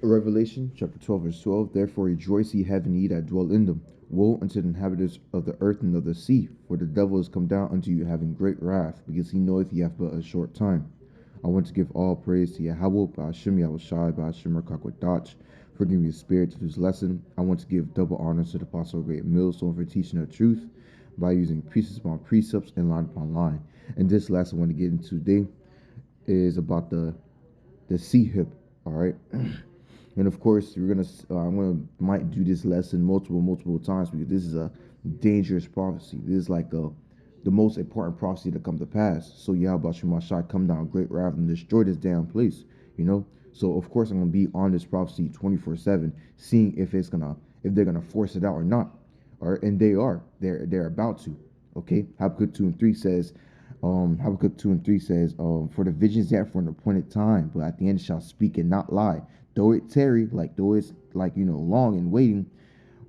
Revelation chapter 12, verse 12. Therefore rejoice, ye heaven, ye that dwell in them. Woe unto the inhabitants of the earth and of the sea, for the devil is come down unto you having great wrath, because he knoweth ye have but a short time. I want to give all praise to YAHAWAH, BAHASHAM, YAHAWASHI, BAHASHAM, QADASH, for giving me the spirit to do this lesson. I want to give double honors to the Apostle GREATMILLSTONE for teaching the truth by using precepts upon precepts and line upon line. And this lesson I want to get into today is about the C hip. All right. And of course, might do this lesson multiple times, because this is a dangerous prophecy. This is like the most important prophecy to come to pass. So YAHAWASHI come down great wrath and destroy this damn place. So of course I'm gonna be on this prophecy 24/7, seeing if they're gonna force it out or not. Or and they're about to. Okay, Habakkuk 2 and 3 says. Habakkuk 2 and 3 says, for the visions yet for an appointed time, but at the end shall speak and not lie. Though it tarry, though it's long and waiting,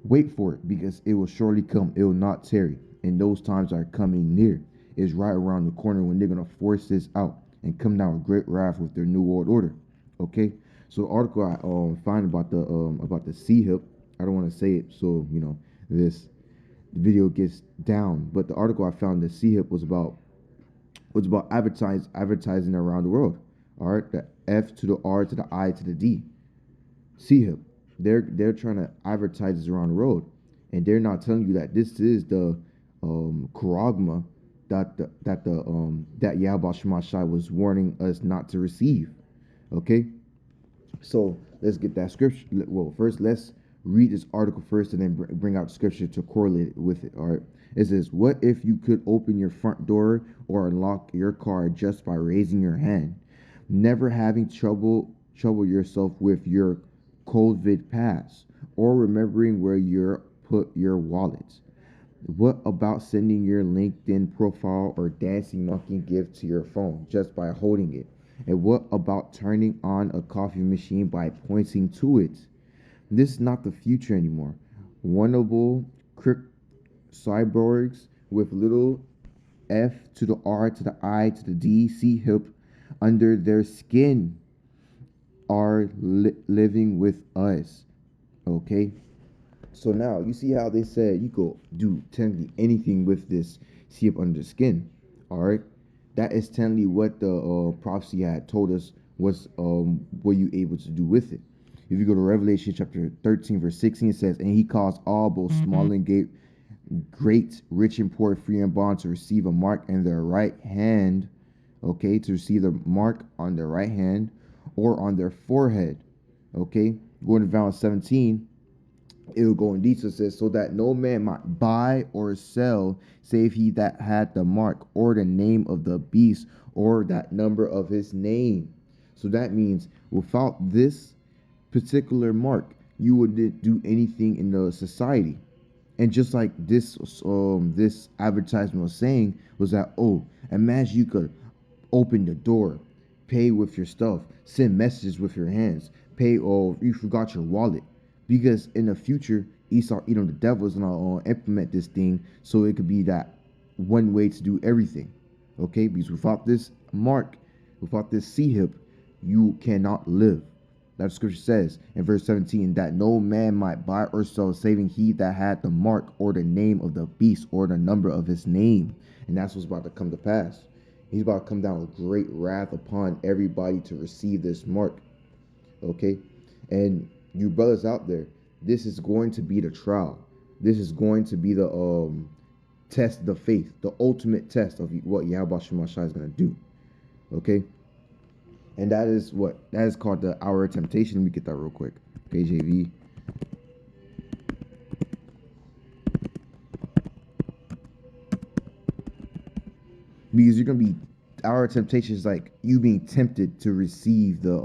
wait for it, because it will surely come. It will not tarry. And those times are coming near. It's right around the corner when they're going to force this out and come down with great wrath with their new world order. Okay? So the article I find about the C hip, I don't want to say it so, this video gets down. But the article I found, the C hip was about advertising around the world. All right, the F to the R to the I to the D. C hip. They're trying to advertise this around the world, and they're not telling you that this is the charagma that YAHAWASHI was warning us not to receive. Okay, so let's get that scripture. Well, first let's read this article first, and then bring out scripture to correlate it with it. All right. It says, what if you could open your front door or unlock your car just by raising your hand, never having trouble yourself with your COVID pass or remembering where you put your wallet? What about sending your LinkedIn profile or dancing monkey gift to your phone just by holding it? And what about turning on a coffee machine by pointing to it? This is not the future anymore. Wannable cyborgs with little F to the R to the I to the D, C hip under their skin are living with us. Okay, so now you see how they said you could do technically anything with this C hip under the skin. All right, that is technically what the prophecy had told us was were you able to do with it. If you go to Revelation chapter 13 verse 16, it says, and he caused all, both small and great, rich and poor, free and bond, to receive a mark in their right hand. Okay, to receive the mark on their right hand or on their forehead. Okay, going to verse 17, it will go in detail. It says, so that no man might buy or sell save he that had the mark or the name of the beast or that number of his name. So that means without this particular mark, you wouldn't do anything in the society. And just like this advertisement was saying, was that, oh, imagine you could open the door, pay with your stuff, send messages with your hands, pay, or you forgot your wallet. Because in the future, Esau, the devil is going to implement this thing so it could be that one way to do everything. Okay, because without this mark, without this C hip, you cannot live. That scripture says in verse 17, that no man might buy or sell saving he that had the mark or the name of the beast or the number of his name. And that's what's about to come to pass. He's about to come down with great wrath upon everybody to receive this mark. Okay, and you brothers out there, this is going to be the trial. This is going to be the test of the faith, the ultimate test of what YAHAWASHI is going to do. Okay. And that is called the hour of temptation. Let me get that real quick. KJV. Because you're gonna be, hour of temptation is like you being tempted to receive the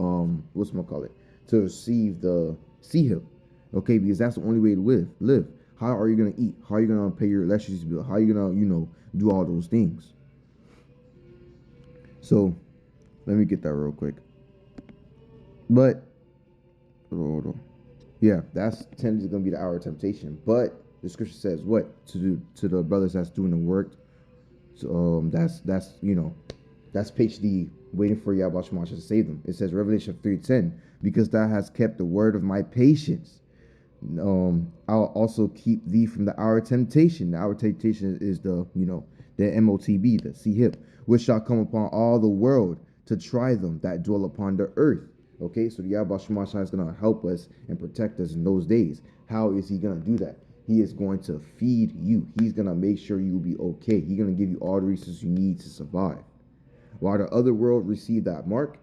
to receive the C hip. Okay, because that's the only way to live. How are you gonna eat? How are you gonna pay your electricity bill? How are you gonna do all those things? So let me get that real quick. But hold on. Yeah, that's tends going to be the hour of temptation. But the scripture says what to do to the brothers that's doing the work. So that's PhD waiting for YAHAWASHI to save them. It says Revelation 3:10. because thou hast kept the word of my patience. I'll also keep thee from the hour of temptation. The hour of temptation is the Motb, the sea hip, which shall come upon all the world to try them that dwell upon the earth. Okay, so the YAHAWASHI is going to help us and protect us in those days. How is he going to do that? He is going to feed you. He's going to make sure you'll be okay. He's going to give you all the resources you need to survive. While the other world receive that mark,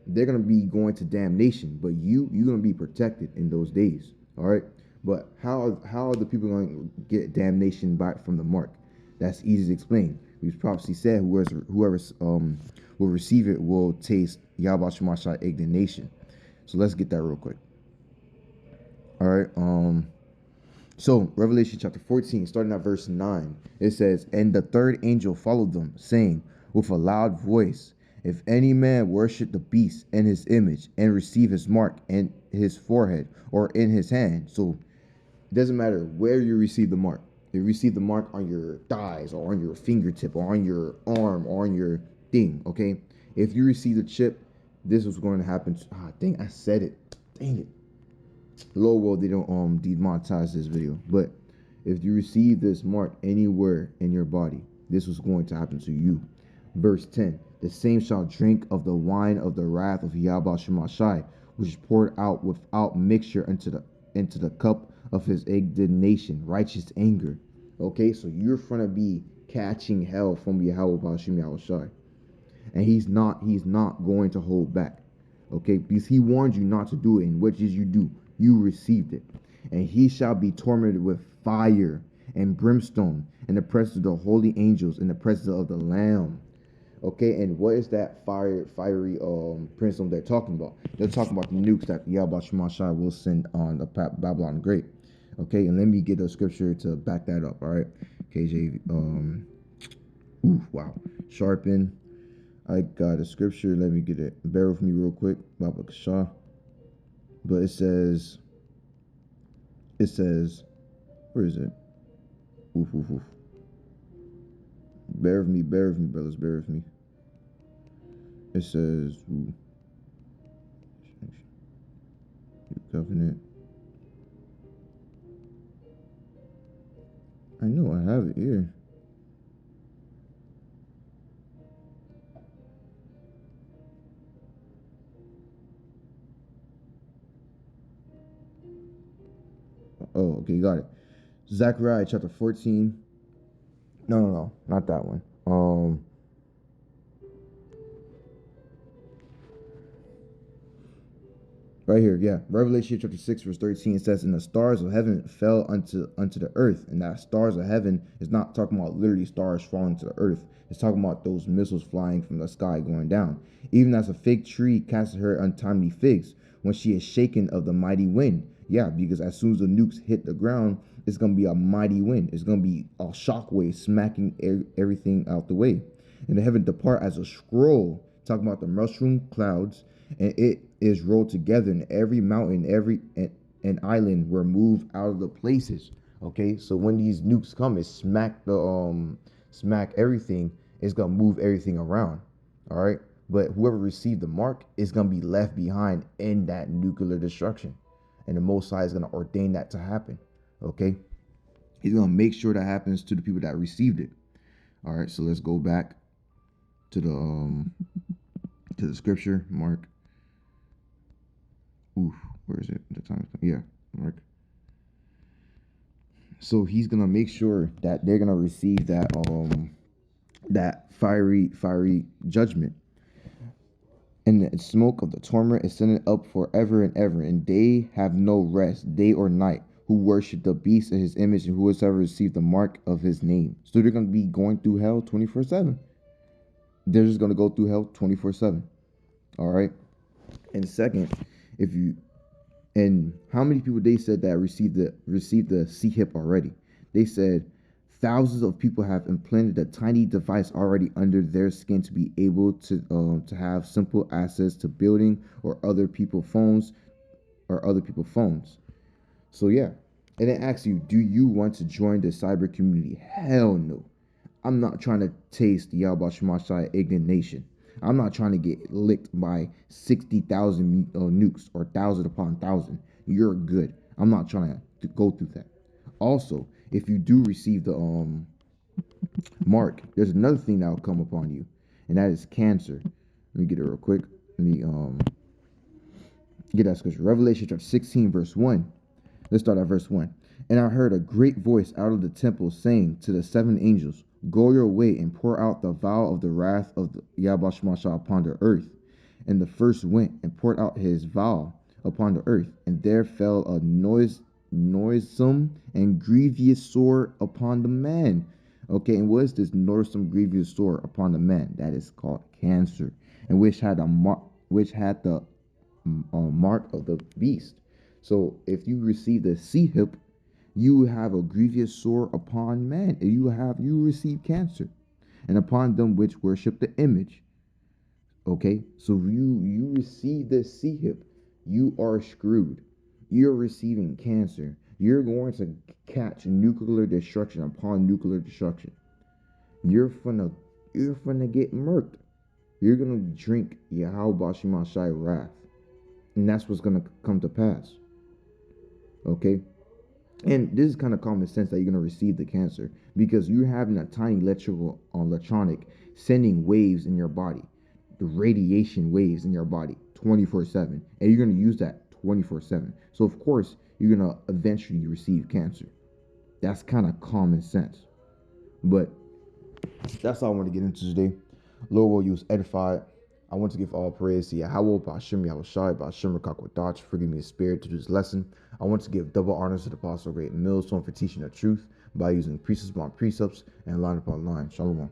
they're going to be going to damnation, but you're going to be protected in those days. All right, but how are the people going to get damnation back from the mark? That's easy to explain. We've prophecy said whoever will receive it will taste YAHAWASHI indignation. So let's get that real quick. All right. So Revelation chapter 14, starting at verse 9, it says, "And the third angel followed them, saying with a loud voice, If any man worship the beast and his image, and receive his mark in his forehead or in his hand." So it doesn't matter where you receive the mark. If you receive the mark on your thighs or on your fingertip or on your arm or on your thing, okay? If you receive the chip, this was going to happen. I think I said it. Dang it. Lord, well, they don't demonetize this video. But if you receive this mark anywhere in your body, this was going to happen to you. Verse 10, "The same shall drink of the wine of the wrath of YAHAWASHI, which is poured out without mixture into the cup of his indignation," righteous anger. Okay, so you're going to be catching hell from YAHAWASHI. And he's not going to hold back. Okay, because he warned you not to do it, and what did you do? You received it. "And he shall be tormented with fire and brimstone in the presence of the holy angels, in the presence of the Lamb." Okay, and what is that fiery brimstone they're talking about? They're talking about the nukes that YAHAWASHI will send on the Babylon Great. Okay, and let me get a scripture to back that up. All right, KJ. Wow, sharpen. I got a scripture. Let me get it. Bear with me real quick. BAHASHAM. But it says, where is it? Oof. Bear with me, brothers. Bear with me. It says, covenant. I know I have it here. Oh, okay, got it. Zechariah chapter 14. No, not that one. Right here, yeah. Revelation chapter 6, verse 13, it says, "And the stars of heaven fell unto the earth." And that stars of heaven is not talking about literally stars falling to the earth. It's talking about those missiles flying from the sky going down. "Even as a fig tree casts her untimely figs when she is shaken of the mighty wind." Yeah, because as soon as the nukes hit the ground, it's going to be a mighty wind. It's going to be a shockwave smacking everything out the way. "And the heaven depart as a scroll," talking about the mushroom clouds, "and it is rolled together, and every mountain, and island were moved out of the places." Okay, so when these nukes come, it smack everything. It's gonna move everything around. All right, but whoever received the mark is gonna be left behind in that nuclear destruction, and the Most High is gonna ordain that to happen. Okay, he's gonna make sure that happens to the people that received it. All right, so let's go back to the scripture, Mark. Where is it? The time. Yeah, Mark. So he's gonna make sure that they're gonna receive that fiery judgment. "And the smoke of the torment is sending up forever and ever, and they have no rest, day or night, who worship the beast and his image, and whosoever received the mark of his name." So they're gonna be going through hell 24/7. They're just gonna go through hell 24/7. All right. And second, and how many people they said that received the C-hip already? They said thousands of people have implanted a tiny device already under their skin to be able to have simple access to building or other people's phones. So yeah, and it asks you, do you want to join the cyber community? Hell no. I'm not trying to taste the YAHAWASHI indignation. I'm not trying to get licked by 60,000 nukes or 1,000 upon 1,000. You're good. I'm not trying to go through that. Also, if you do receive the mark, there's another thing that will come upon you, and that is cancer. Let me get it real quick. Let me get that scripture. Revelation chapter 16, verse 1. Let's start at verse 1. And I heard a great voice out of the temple saying to the seven angels, Go your way and pour out the vial of the wrath of the YAHAWASHI upon the earth. And the first went and poured out his vial upon the earth, and there fell a noisome and grievous sore upon the man. Okay, and what is this noisome grievous sore upon the man? That is called cancer, and which had the mark of the beast. So if you receive the C-hip, you have a grievous sore upon man. You receive cancer, and upon them which worship the image. Okay, so you receive the C-hip, you are screwed. You're receiving cancer. You're going to catch nuclear destruction upon nuclear destruction. You're finna get murked. You're gonna drink YAHAWASHI wrath, and that's what's gonna come to pass. Okay, and this is kind of common sense that you're gonna receive the cancer because you're having a tiny electronic sending waves in your body, the radiation waves in your body 24/7, and you're gonna use that 24/7. So of course you're gonna eventually receive cancer. That's kind of common sense, but that's all I want to get into today. Lord, will you was edified. I want to give all praise to YAHAWAH, BAHASHAM, YAHAWASHI, BAHASHAM, QADASH, for giving me a spirit to do this lesson. I want to give double honors to the Apostle Great Millstone for teaching the truth by using precepts upon precepts and line upon line. Shalom.